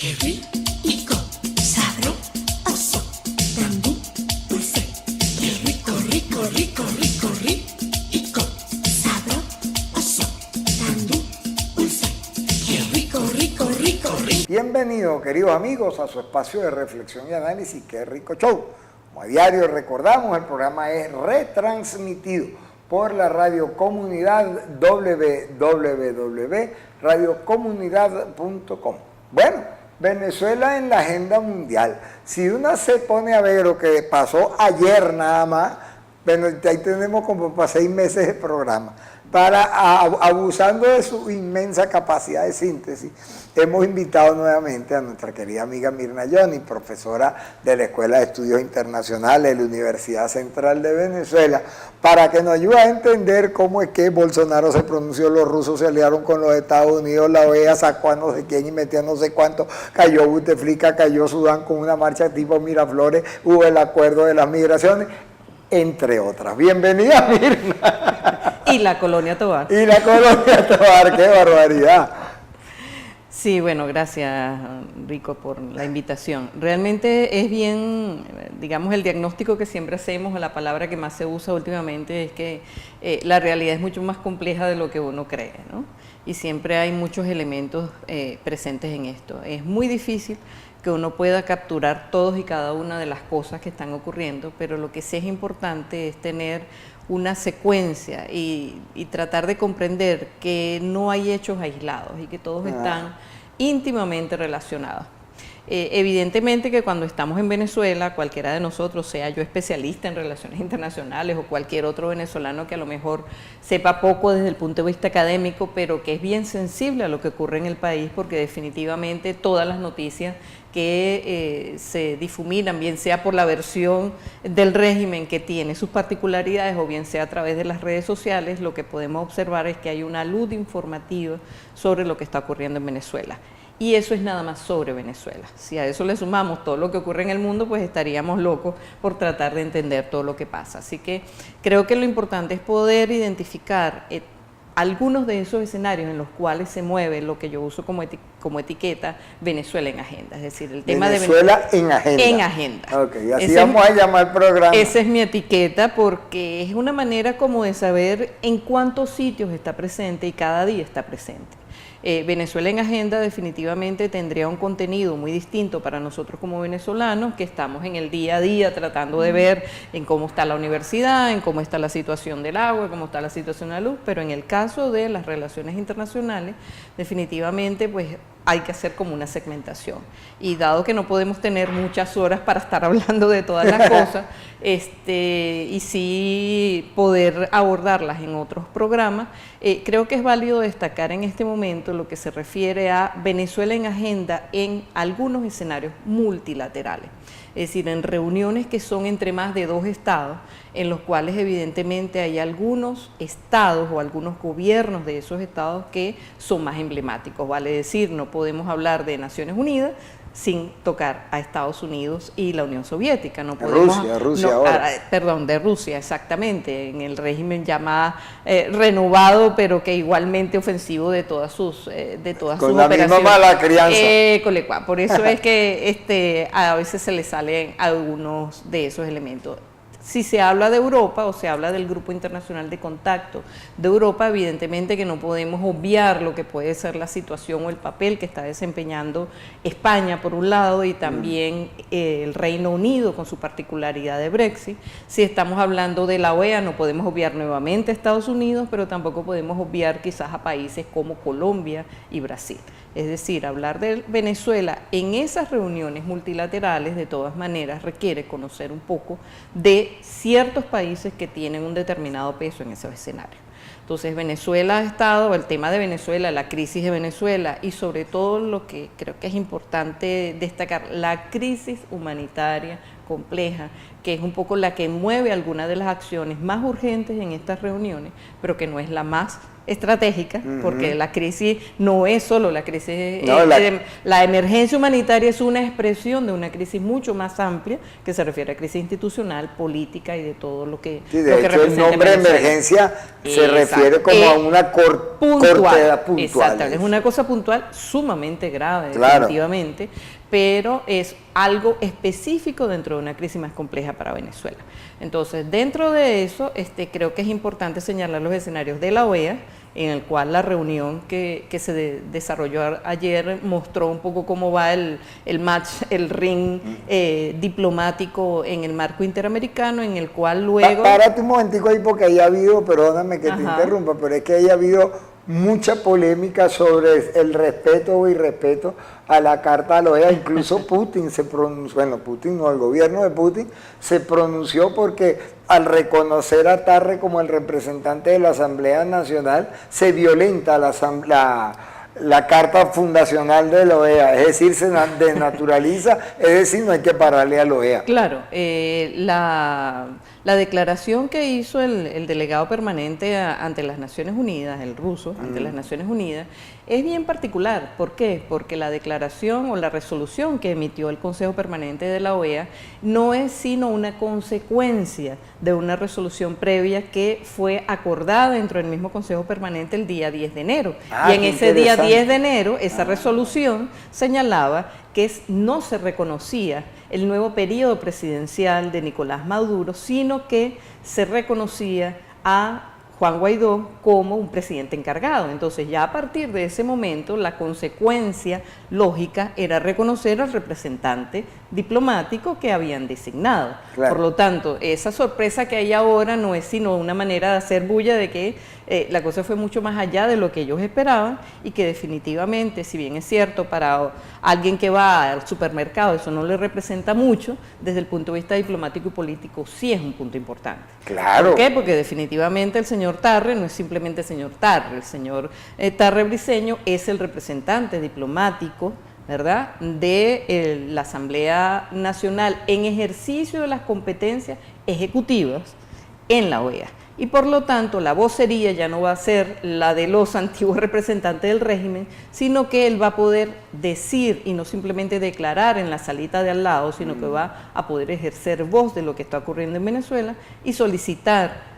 Qué rico, sabroso, tan dulce. Qué rico, rico, rico, rico, rico, sabroso, tan dulce. Qué rico, rico, rico, rico. Bienvenidos, queridos amigos, a su espacio de reflexión y análisis, Qué Rico Show. Como a diario recordamos, el programa es retransmitido por la Radio Comunidad www.radiocomunidad.com. Bueno, Venezuela en la agenda mundial. Si uno se pone a ver lo que pasó ayer nada más, bueno, ahí tenemos como para 6 meses de programa. Abusando de su inmensa capacidad de síntesis, hemos invitado nuevamente a nuestra querida amiga Mirna Johnny, profesora de la Escuela de Estudios Internacionales de la Universidad Central de Venezuela, para que nos ayude a entender cómo es que Bolsonaro se pronunció, los rusos se aliaron con los Estados Unidos, la OEA sacó a no sé quién y metió a no sé cuánto, cayó Buteflika, cayó Sudán con una marcha tipo Miraflores, hubo el acuerdo de las migraciones, entre otras. Bienvenida, Mirna. Y la Colonia Tovar. Y la Colonia Tovar, qué barbaridad. Sí, bueno, gracias, Rico, por la invitación. Realmente es bien, digamos, el diagnóstico que siempre hacemos, la palabra que más se usa últimamente es que la realidad es mucho más compleja de lo que uno cree, ¿no? Y siempre hay muchos elementos presentes en esto. Es muy difícil que uno pueda capturar todos y cada una de las cosas que están ocurriendo, pero lo que sí es importante es tener una secuencia y tratar de comprender que no hay hechos aislados y que todos están íntimamente relacionados. Evidentemente que cuando estamos en Venezuela, cualquiera de nosotros, sea yo especialista en relaciones internacionales o cualquier otro venezolano que a lo mejor sepa poco desde el punto de vista académico, pero que es bien sensible a lo que ocurre en el país, porque definitivamente todas las noticias que se difuminan, bien sea por la versión del régimen que tiene sus particularidades o bien sea a través de las redes sociales, lo que podemos observar es que hay una luz informativa sobre lo que está ocurriendo en Venezuela. Y eso es nada más sobre Venezuela. Si a eso le sumamos todo lo que ocurre en el mundo, pues estaríamos locos por tratar de entender todo lo que pasa. Así que creo que lo importante es poder identificar algunos de esos escenarios en los cuales se mueve lo que yo uso como etiqueta Venezuela en agenda, es decir, el tema Venezuela de en agenda. En agenda. Ok, así vamos a llamar el programa. Esa es mi etiqueta porque es una manera como de saber en cuántos sitios está presente y cada día está presente. Venezuela en agenda definitivamente tendría un contenido muy distinto para nosotros como venezolanos, que estamos en el día a día tratando de ver en cómo está la universidad, en cómo está la situación del agua, cómo está la situación de la luz, pero en el caso de las relaciones internacionales, definitivamente pues hay que hacer como una segmentación. Y dado que no podemos tener muchas horas para estar hablando de todas las cosas, y sí poder abordarlas en otros programas, creo que es válido destacar en este momento lo que se refiere a Venezuela en agenda en algunos escenarios multilaterales. Es decir, en reuniones que son entre más de 2 estados, en los cuales evidentemente hay algunos estados o algunos gobiernos de esos estados que son más emblemáticos. Vale decir, no podemos hablar de Naciones Unidas sin tocar a Estados Unidos y la Unión Soviética. No podemos, Rusia ahora. Perdón, de Rusia, exactamente, en el régimen ya renovado, pero que igualmente ofensivo de todas sus operaciones. Con la misma mala crianza. Por eso es que a veces se le salen algunos de esos elementos. Si se habla de Europa o se habla del Grupo Internacional de Contacto de Europa, evidentemente que no podemos obviar lo que puede ser la situación o el papel que está desempeñando España por un lado y también el Reino Unido con su particularidad de Brexit. Si estamos hablando de la OEA, no podemos obviar nuevamente a Estados Unidos, pero tampoco podemos obviar quizás a países como Colombia y Brasil. Es decir, hablar de Venezuela en esas reuniones multilaterales de todas maneras requiere conocer un poco de ciertos países que tienen un determinado peso en esos escenarios. Entonces Venezuela ha estado, el tema de Venezuela, la crisis de Venezuela y sobre todo lo que creo que es importante destacar, la crisis humanitaria compleja, que es un poco la que mueve algunas de las acciones más urgentes en estas reuniones, pero que no es la más estratégica, porque la crisis no es solo la crisis, No, la emergencia humanitaria es una expresión de una crisis mucho más amplia que se refiere a crisis institucional, política y de todo lo que sí, de lo que hecho el representa nombre de Venezuela. emergencia se Exacto. refiere como a una cortedad puntual. Exacto, es una cosa puntual sumamente grave, Claro. definitivamente, pero es algo específico dentro de una crisis más compleja para Venezuela. Entonces, dentro de eso, creo que es importante señalar los escenarios de la OEA, en el cual la reunión que se desarrolló ayer mostró un poco cómo va el match, el ring diplomático en el marco interamericano, en el cual luego... Párate un momentico ahí porque ahí ha habido, perdóname que te Ajá. interrumpa, pero es que ahí ha habido mucha polémica sobre el respeto o irrespeto a la Carta de la OEA. Incluso Putin se pronunció, bueno, Putin no, el gobierno de Putin se pronunció porque al reconocer a Tarre como el representante de la Asamblea Nacional, se violenta la Carta Fundacional de la OEA, es decir, se desnaturaliza, es decir, no hay que pararle a la OEA. Claro, la declaración que hizo el delegado permanente ante las Naciones Unidas, el ruso, ante las Naciones Unidas, es bien particular. ¿Por qué? Porque la declaración o la resolución que emitió el Consejo Permanente de la OEA no es sino una consecuencia de una resolución previa que fue acordada dentro del mismo Consejo Permanente el día 10 de enero. Y en ese día 10 de enero, esa resolución señalaba que no se reconocía el nuevo periodo presidencial de Nicolás Maduro, sino que se reconocía a Juan Guaidó como un presidente encargado. Entonces, ya a partir de ese momento, la consecuencia lógica era reconocer al representante diplomático que habían designado. Claro. Por lo tanto, esa sorpresa que hay ahora no es sino una manera de hacer bulla de que la cosa fue mucho más allá de lo que ellos esperaban y que definitivamente, si bien es cierto, para alguien que va al supermercado eso no le representa mucho, desde el punto de vista diplomático y político sí es un punto importante. Claro. ¿Por qué? Porque definitivamente el señor Tarre no es simplemente el señor Tarre, el señor Tarre Briceño es el representante diplomático, ¿verdad?, de la Asamblea Nacional en ejercicio de las competencias ejecutivas en la OEA. Y por lo tanto, la vocería ya no va a ser la de los antiguos representantes del régimen, sino que él va a poder decir y no simplemente declarar en la salita de al lado, sino que va a poder ejercer voz de lo que está ocurriendo en Venezuela y solicitar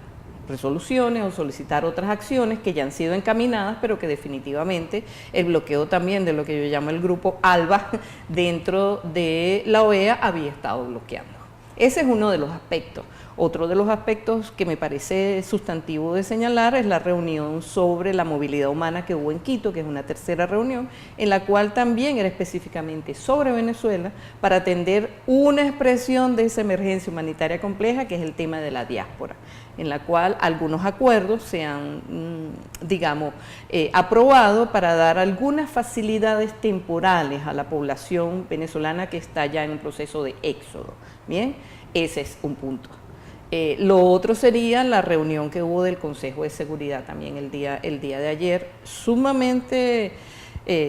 resoluciones o solicitar otras acciones que ya han sido encaminadas, pero que definitivamente el bloqueo también de lo que yo llamo el grupo ALBA dentro de la OEA había estado bloqueando. Ese es uno de los aspectos. Otro de los aspectos que me parece sustantivo de señalar es la reunión sobre la movilidad humana que hubo en Quito, que es una tercera reunión, en la cual también era específicamente sobre Venezuela para atender una expresión de esa emergencia humanitaria compleja, que es el tema de la diáspora, en la cual algunos acuerdos se han, aprobado para dar algunas facilidades temporales a la población venezolana que está ya en un proceso de éxodo. Bien, ese es un punto. Lo otro sería la reunión que hubo del Consejo de Seguridad también el día de ayer, sumamente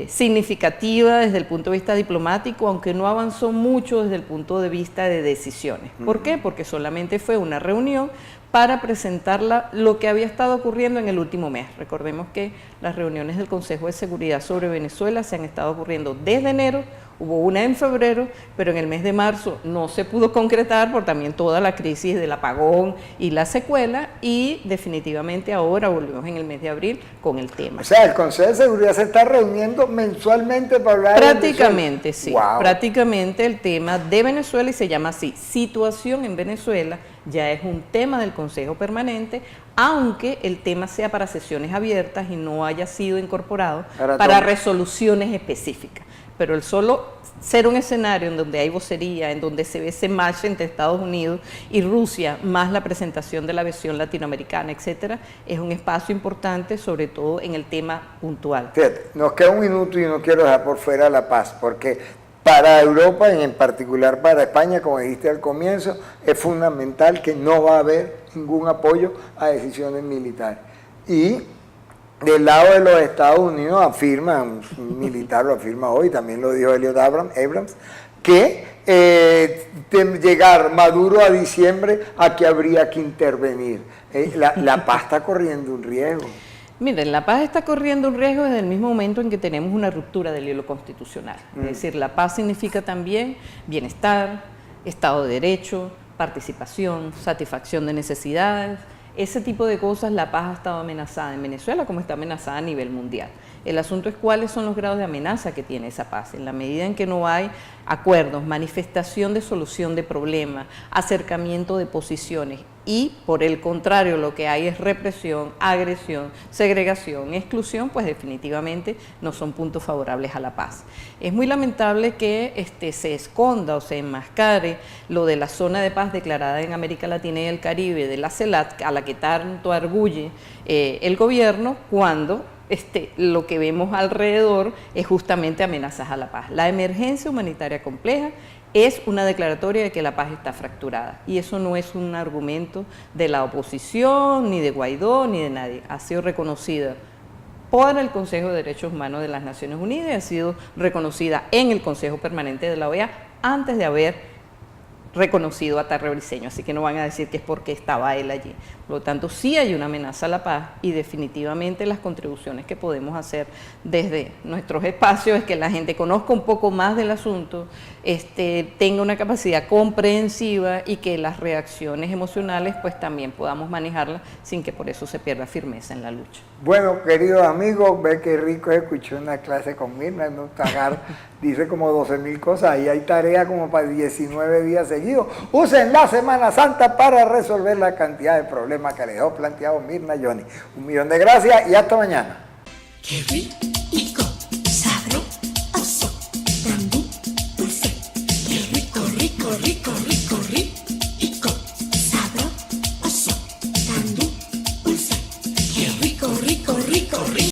significativa desde el punto de vista diplomático, aunque no avanzó mucho desde el punto de vista de decisiones. ¿Por qué? Porque solamente fue una reunión para presentar lo que había estado ocurriendo en el último mes. Recordemos que las reuniones del Consejo de Seguridad sobre Venezuela se han estado ocurriendo desde enero, hubo una en febrero, pero en el mes de marzo no se pudo concretar por también toda la crisis del apagón y la secuela, y definitivamente ahora volvemos en el mes de abril con el tema. O sea, el Consejo de Seguridad se está reuniendo mensualmente para hablar Prácticamente, sí. Wow. Prácticamente el tema de Venezuela, y se llama así, situación en Venezuela, ya es un tema del Consejo Permanente, aunque el tema sea para sesiones abiertas y no haya sido incorporado para resoluciones específicas. Pero el solo ser un escenario en donde hay vocería, en donde se ve ese match entre Estados Unidos y Rusia, más la presentación de la versión latinoamericana, etcétera, es un espacio importante, sobre todo en el tema puntual. Fíjate, nos queda un minuto y no quiero dejar por fuera la paz, porque para Europa, y en particular para España, como dijiste al comienzo, es fundamental que no va a haber ningún apoyo a decisiones militares. Y del lado de los Estados Unidos afirman, un militar lo afirma hoy, también lo dijo Elliot Abrams, que de llegar Maduro a diciembre, aquí habría que intervenir. La paz está corriendo un riesgo. Miren, la paz está corriendo un riesgo desde el mismo momento en que tenemos una ruptura del hilo constitucional. Es decir, la paz significa también bienestar, Estado de Derecho, participación, satisfacción de necesidades. Ese tipo de cosas, la paz ha estado amenazada en Venezuela como está amenazada a nivel mundial. El asunto es cuáles son los grados de amenaza que tiene esa paz. En la medida en que no hay acuerdos, manifestación de solución de problemas, acercamiento de posiciones y, por el contrario, lo que hay es represión, agresión, segregación, exclusión, pues definitivamente no son puntos favorables a la paz. Es muy lamentable que se esconda o se enmascare lo de la zona de paz declarada en América Latina y el Caribe, de la CELAC, a la que tanto arguye el gobierno, cuando lo que vemos alrededor es justamente amenazas a la paz. La emergencia humanitaria compleja es una declaratoria de que la paz está fracturada y eso no es un argumento de la oposición, ni de Guaidó, ni de nadie. Ha sido reconocida por el Consejo de Derechos Humanos de las Naciones Unidas y ha sido reconocida en el Consejo Permanente de la OEA antes de haber reconocido a Tarre Briceño, así que no van a decir que es porque estaba él allí. Por lo tanto, sí hay una amenaza a la paz y definitivamente las contribuciones que podemos hacer desde nuestros espacios es que la gente conozca un poco más del asunto, tenga una capacidad comprensiva y que las reacciones emocionales pues también podamos manejarlas sin que por eso se pierda firmeza en la lucha. Bueno, queridos amigos, ve que rico escuchó una clase con Mirna, ¿no? Dice como 12,000 cosas y hay tarea como para 19 días seguidos. Usen la Semana Santa para resolver la cantidad de problemas que les dejó planteado Mirna Johnny. 1.000.000 de gracias y hasta mañana. Qué rico, sabroso, también dulce. Qué rico, rico, rico, rico.